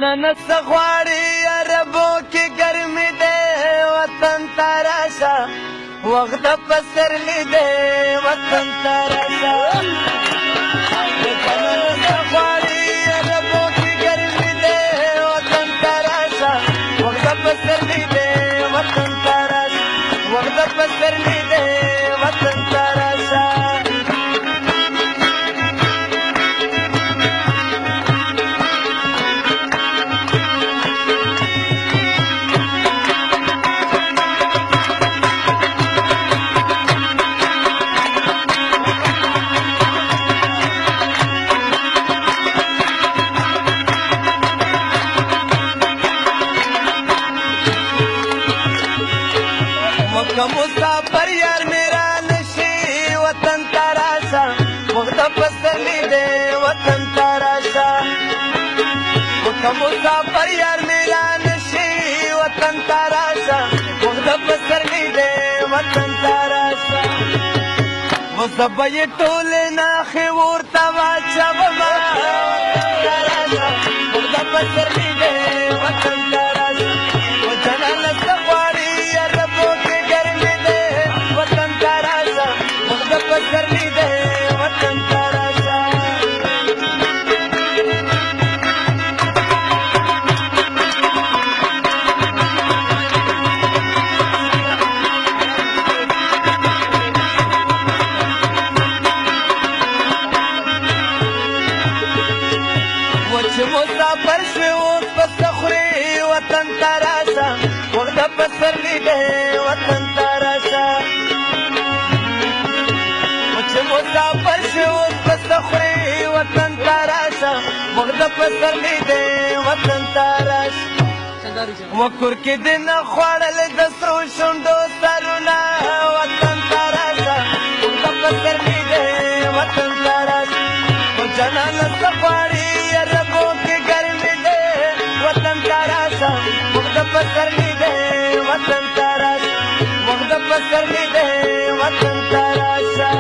نس غواړي عربو کې ګرمي دی وطن ته راشه وخت د پسرلي دی وطن ته راشه نس غواړي عربو کې ګرمي دی وطن ته راشه وخت د پسرلي دی وطن ته راشه وخت د پسرلي دی وطن ته راشه مسافر یار میرا نشی وطن تاراشا وقت پسرلی دے وطن تاراشا مسافر یار میرا نشی وطن تاراشا وقت پسرلی دے وطن تاراشا وزبای ټول ناخی ورتا واچا وما تاراشا وقت پسرلی دے وطن تاراشا وجنان سفاری عربو کے پسرلی دے وطن تاراشا وچ مسافر شوی اوس پس خوري وطن تاراشا وخت پسرلی دے وطن تاراشا مسافر شوی اوس پس خوري وطن تاراشا وخت پسرلی دی وطن تاراشا وکور کې دې نه خوړل د سرو شونډو سرونه وطن تاراشا وخت پسرلی دی وطن تاراشا جانان څه غواړي عربو کې ګرمي دی وطن تاراشا وخت پسرلی دی وطن تاراشا وخت پسرلی دی وطن تاراشا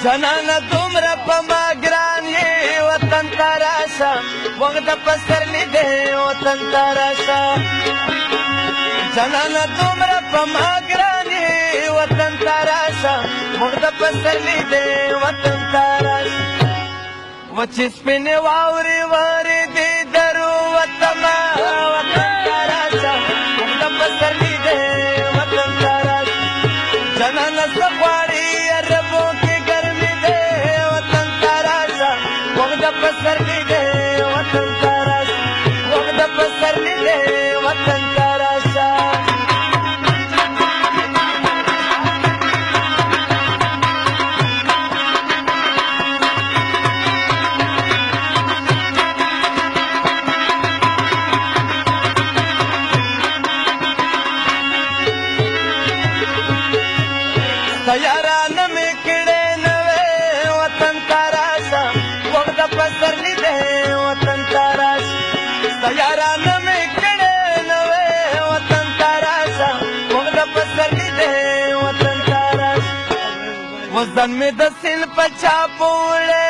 جنانا دومره په ما ګران یې وطن تاراشا وخت پسرلی دی وطن تاراشا جنانا دومره په ما ګران یې وطن تاراشا وخت پسرلی دی وطن تاراشا وچې سپینې واورې ورېدې درو وطنه وطن تاراشا وخت پسرلی دی وطن تاراشا جنانا څه غواړي عربو کې پسرلی دے وطن تاراشا وخت پسرلی دے وطن تاراشا سیاران میں کڑے نوے وطن تاراشا وخت پسرلی دے وطن تاراشا سیاران میں کڑے نوے وطن تاراشا وخت پسرلی دے وطن تاراشا وزن میں د سیل پچا پوڑے